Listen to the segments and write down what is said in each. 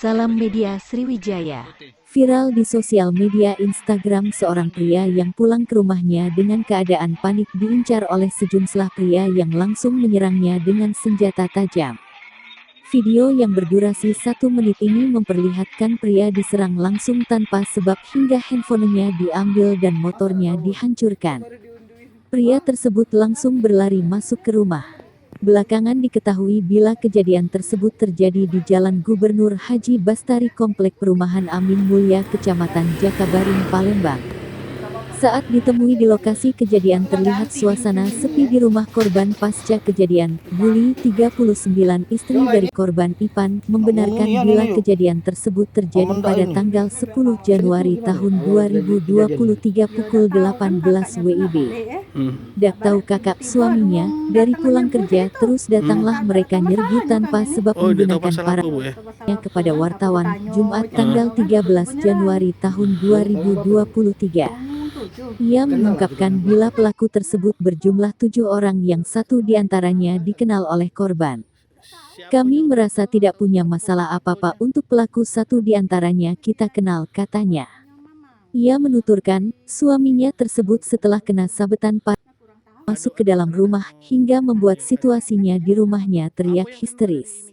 Salam Media Sriwijaya. Viral di sosial media Instagram seorang pria yang pulang ke rumahnya dengan keadaan panik diincar oleh sejumlah pria yang langsung menyerangnya dengan senjata tajam. Video yang berdurasi 1 menit ini memperlihatkan pria diserang langsung tanpa sebab hingga handphonenya diambil dan motornya dihancurkan. Pria tersebut langsung berlari masuk ke rumah. Belakangan diketahui bila kejadian tersebut terjadi di Jalan Gubernur Haji Bastari Komplek Perumahan Amin Mulia Kecamatan Jakabaring, Palembang. Saat ditemui di lokasi kejadian terlihat suasana sepi di rumah korban pasca kejadian. Buli, 39, istri dari korban Ipan, membenarkan bila kejadian tersebut terjadi pada tanggal 10 Januari tahun 2023 pukul 18 WIB. Dak tahu kakak suaminya, dari pulang kerja terus datanglah mereka nyerbu tanpa sebab menggunakan parahnya kepada wartawan, Jumat tanggal 13 Januari tahun 2023. Ia mengungkapkan bila pelaku tersebut berjumlah 7 orang yang 1 diantaranya dikenal oleh korban. Kami merasa tidak punya masalah apa-apa untuk pelaku 1 diantaranya kita kenal, katanya. Ia menuturkan, suaminya tersebut setelah kena sabetan masuk ke dalam rumah hingga membuat situasinya di rumahnya teriak histeris.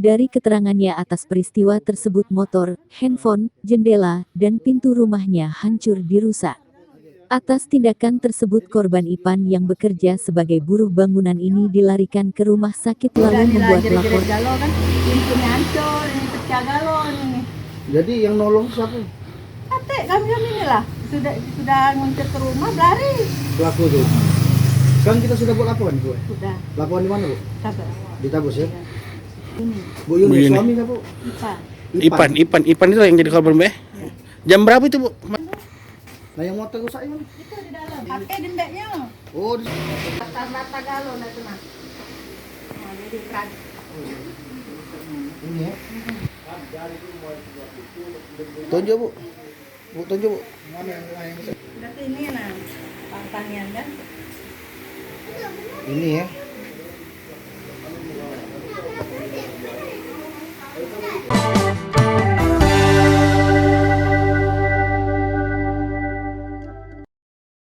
Dari keterangannya atas peristiwa tersebut motor, handphone, jendela, dan pintu rumahnya hancur dirusak. Atas tindakan tersebut korban Ipan yang bekerja sebagai buruh bangunan ini dilarikan ke rumah sakit lalu membuat lapor. Jadi yang nolong siapa? Atek kami inilah sudah nguncir ke rumah lari. Pelaku tuh. Kan kita sudah buat laporan Bu. Sudah. Laporan di mana Bu? Tabes. Di Tabes ya. Ini. Bu Yuni suami Bu? Ipan itu yang jadi korban Bu. Jam berapa itu Bu? Nah yang motor rusak ini? Itu di dalam. Pakai dendeknya. Oh, di Rata-rata galon itu nah. Nah, jadi keran. ini ya. Tunjuk Bu. Bu tunjuk Bu. Mana yang Udah ini nah. Pangtanian kan. ini ya.